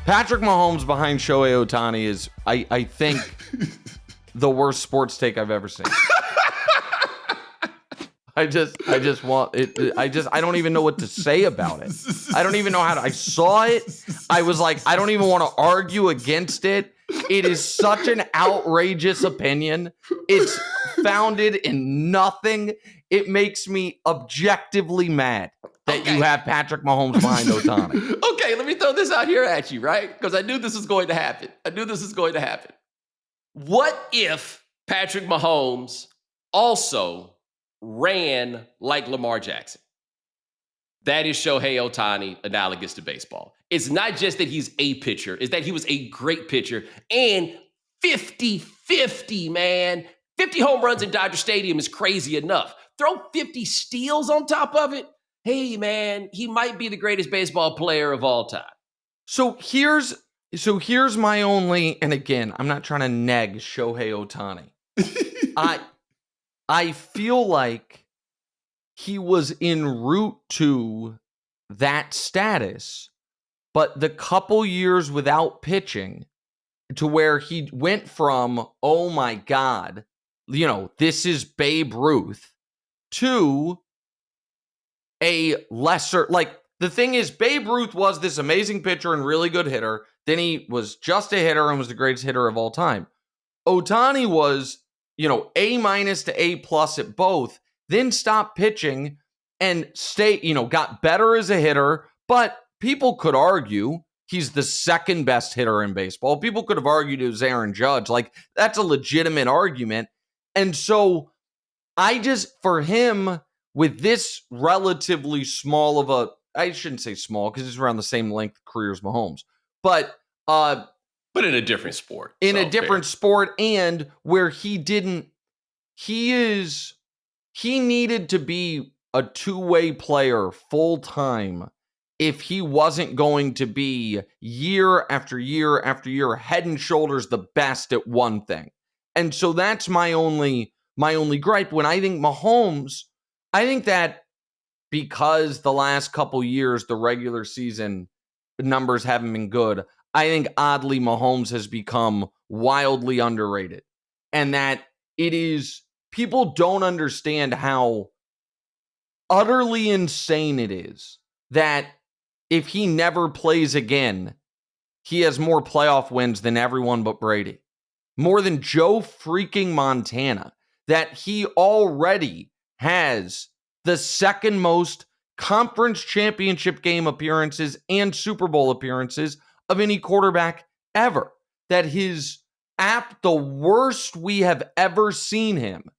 Patrick Mahomes behind Shohei Ohtani is, I think, the worst sports take I've ever seen. I just want it. I don't even know what to say about it. I don't even know how to. I saw it. I was like, I don't even want to argue against it. It is such an outrageous opinion. It's founded in nothing. It makes me objectively mad that you have Patrick Mahomes behind Ohtani. Okay, let me throw this out here at you, right? Because I knew this was going to happen. What if Patrick Mahomes also ran like Lamar Jackson? That is Shohei Ohtani, analogous to baseball. It's not just that he's a pitcher, it's that he was a great pitcher. And 50-50, man. 50 home runs in Dodger Stadium is crazy enough. Throw 50 steals on top of it. Hey, man, he might be the greatest baseball player of all time. So here's my only, and again, I'm not trying to neg Shohei Ohtani. I feel like he was en route to that status, but the couple years without pitching to where he went from, oh my God, this is Babe Ruth, to a lesser, the thing is, Babe Ruth was this amazing pitcher and really good hitter. Then he was just a hitter and was the greatest hitter of all time. Ohtani was, A- to A+ at both, then stopped pitching and got better as a hitter. But people could argue he's the second best hitter in baseball. People could have argued it was Aaron Judge. That's a legitimate argument. And so for him, with this relatively small of a, I shouldn't say small because it's around the same length career as Mahomes, but in a different sport. Sport, and where he needed to be a two-way player full time if he wasn't going to be year after year after year head and shoulders the best at one thing. And so that's my only gripe. When I think Mahomes, I think that because the last couple years, the regular season numbers haven't been good, I think oddly Mahomes has become wildly underrated. And that people don't understand how utterly insane it is that if he never plays again, he has more playoff wins than everyone but Brady. More than Joe freaking Montana. That he already has the second most conference championship game appearances and Super Bowl appearances of any quarterback ever. That his the worst we have ever seen him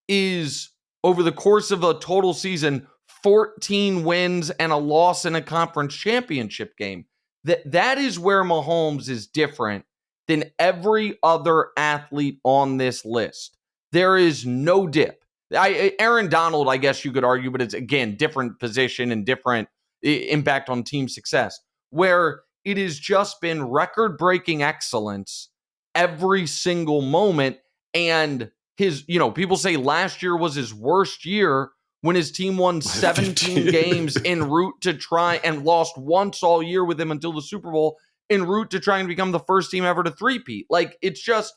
is over the course of a total season, 14 wins and a loss in a conference championship game. That is where Mahomes is different than every other athlete on this list. There is no dip. Aaron Donald, I guess you could argue, but it's, again, different position and different impact on team success, where it has just been record-breaking excellence every single moment. And people say last year was his worst year when his team won 17 games en route to try and lost once all year with him until the Super Bowl, en route to try and become the first team ever to three-peat. It's just,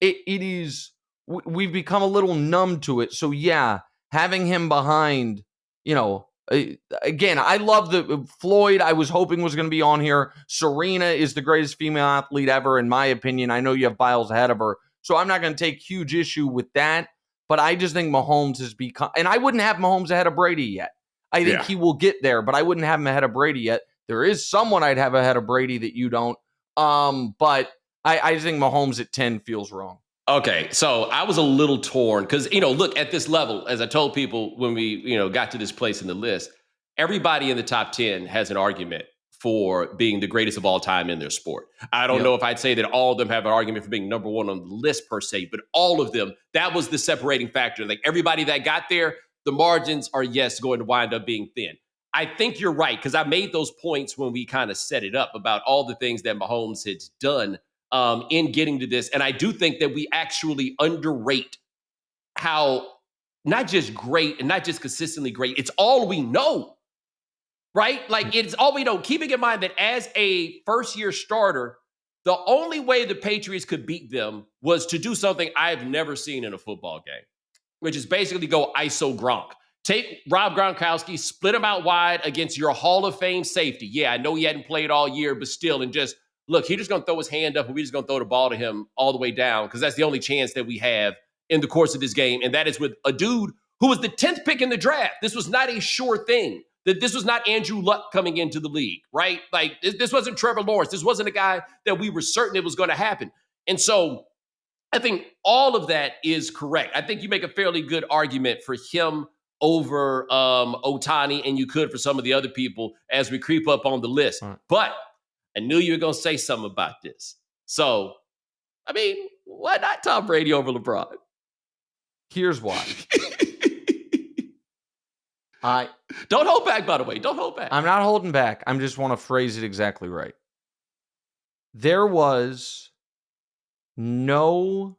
it is, we've become a little numb to it. So yeah, having him behind, again, I love the Floyd. I was hoping was going to be on here. Serena is the greatest female athlete ever, in my opinion. I know you have Biles ahead of her, so I'm not going to take huge issue with that. But I just think Mahomes has become, and I wouldn't have Mahomes ahead of Brady yet. I think he will get there, but I wouldn't have him ahead of Brady yet. There is someone I'd have ahead of Brady that you don't. But I just think Mahomes at 10 feels wrong. Okay, so I was a little torn because, look, at this level, as I told people when we, got to this place in the list, everybody in the top 10 has an argument for being the greatest of all time in their sport. I don't know if I'd say that all of them have an argument for being number one on the list per se, but all of them, that was the separating factor. Like everybody that got there, the margins are, yes, going to wind up being thin. I think you're right, because I made those points when we kind of set it up about all the things that Mahomes has done in getting to this. And I do think that we actually underrate how not just great and not just consistently great, it's all we know. right? Like, it's all we know. Keeping in mind that as a first-year starter, the only way the Patriots could beat them was to do something I've never seen in a football game, which is basically go ISO Gronk. Take Rob Gronkowski, split him out wide against your Hall of Fame safety. Yeah, I know he hadn't played all year, but still, and just, look, he's just going to throw his hand up and we're just going to throw the ball to him all the way down because that's the only chance that we have in the course of this game, and that is with a dude who was the 10th pick in the draft. This was not a sure thing. That this was not Andrew Luck coming into the league, right? Like, this wasn't Trevor Lawrence. This wasn't a guy that we were certain it was going to happen. And so I think all of that is correct. I think you make a fairly good argument for him over Ohtani, and you could for some of the other people as we creep up on the list. Right. But I knew you were going to say something about this. So, I mean, why not Tom Brady over LeBron? Here's why. Don't hold back, by the way. Don't hold back. I'm not holding back. I just want to phrase it exactly right. There was no,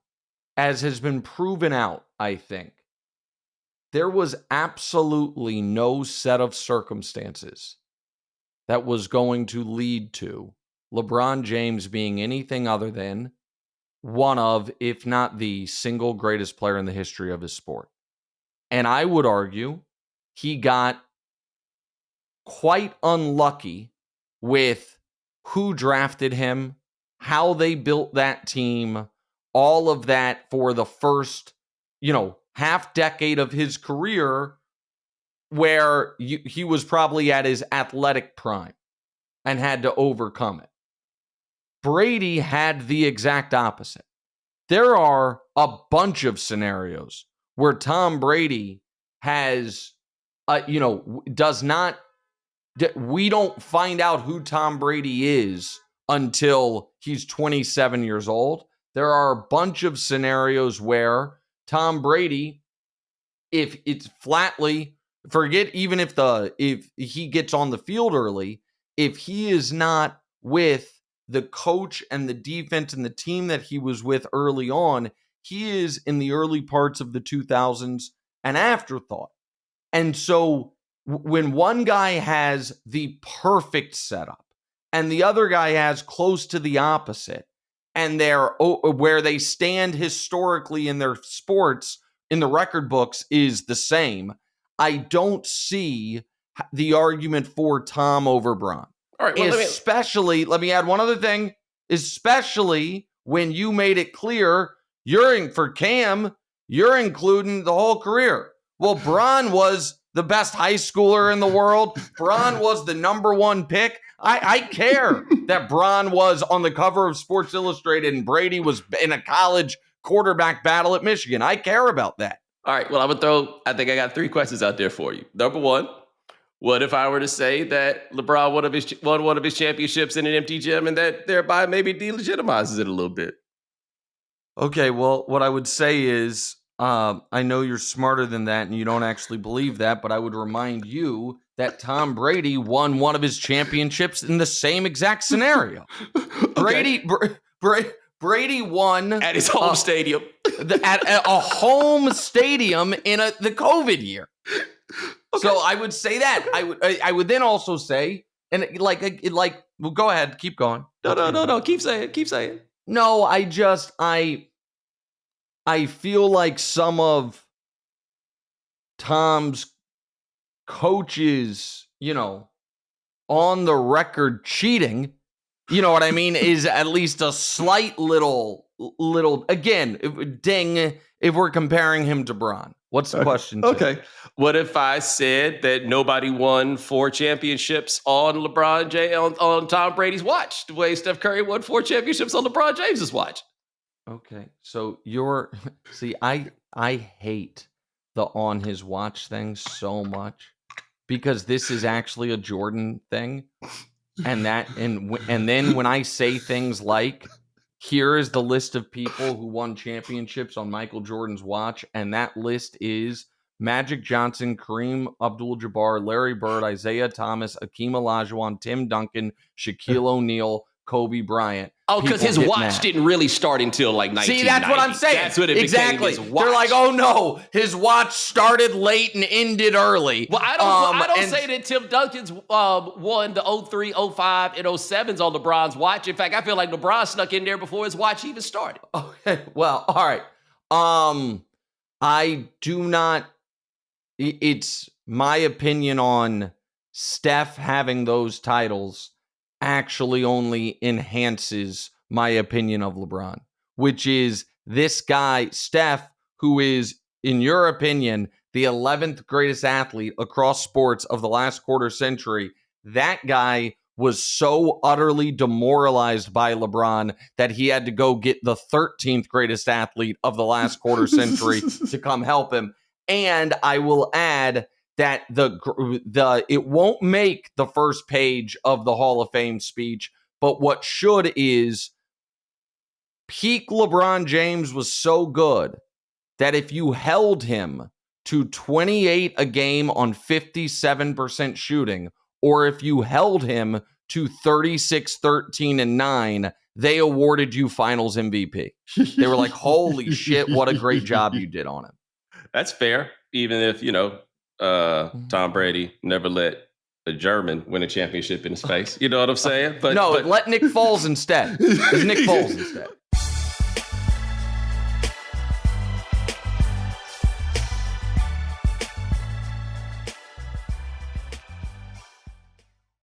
as has been proven out, I think, there was absolutely no set of circumstances that was going to lead to LeBron James being anything other than one of, if not the single greatest player in the history of his sport. And I would argue he got quite unlucky with who drafted him, how they built that team, all of that for the first, half decade of his career where he was probably at his athletic prime and had to overcome it. Brady had the exact opposite. There are a bunch of scenarios where Tom Brady has, does not, we don't find out who Tom Brady is until he's 27 years old. There are a bunch of scenarios where Tom Brady, if it's flatly, forget even if he gets on the field early, if he is not with the coach and the defense and the team that he was with early on, he is in the early parts of the 2000s an afterthought. And so when one guy has the perfect setup and the other guy has close to the opposite, and they're where they stand historically in their sports in the record books is the same, I don't see the argument for Tom over Bron. All right, well, especially, let me add one other thing, especially when you made it clear for Cam, you're including the whole career. Well, Bron was the best high schooler in the world. Bron was the number one pick. I care that Bron was on the cover of Sports Illustrated and Brady was in a college quarterback battle at Michigan. I care about that. All right, well, I think I got 3 questions out there for you. Number one, what if I were to say that LeBron won one of his championships in an empty gym and that thereby maybe delegitimizes it a little bit? Okay, well, what I would say is, I know you're smarter than that and you don't actually believe that, but I would remind you that Tom Brady won one of his championships in the same exact scenario. Okay. Brady won at his home stadium. At a home stadium in the COVID year. Okay. So I would say that. I would then also say, and well, go ahead, keep going. No. Keep saying. No, I feel like some of Tom's coaches, on the record cheating, you know what I mean, is at least a slight little, again, ding, if we're comparing him to Bron. What's the question? Okay. What if I said that nobody won 4 championships on LeBron James on Tom Brady's watch, the way Steph Curry won 4 championships on LeBron James's watch? Okay. So I hate the on his watch thing so much because this is actually a Jordan thing. And then when I say things like, here is the list of people who won championships on Michael Jordan's watch, and that list is Magic Johnson, Kareem Abdul-Jabbar, Larry Bird, Isaiah Thomas, Akeem Olajuwon, Tim Duncan, Shaquille O'Neal, Kobe Bryant. Oh, because his watch didn't really start until like 1990. See, that's what I'm saying. That's what it became, his watch. They're like, oh no, his watch started late and ended early. Well, I don't say that Tim Duncan's won the 03, 05, and 07s on LeBron's watch. In fact, I feel like LeBron snuck in there before his watch even started. Okay, well, all right. I do not. It's my opinion on Steph having those titles actually only enhances my opinion of LeBron, which is this guy, Steph, who is, in your opinion, the 11th greatest athlete across sports of the last quarter century. That guy was so utterly demoralized by LeBron that he had to go get the 13th greatest athlete of the last quarter century to come help him. And I will add that it won't make the first page of the Hall of Fame speech, but what should is peak LeBron James was so good that if you held him to 28 a game on 57% shooting, or if you held him to 36, 13, and 9, they awarded you Finals MVP. They were like, holy shit, what a great job you did on him. That's fair, even if, Tom Brady never let a German win a championship in his face. You know what I'm saying? But let Nick Foles instead. It's Nick Foles instead.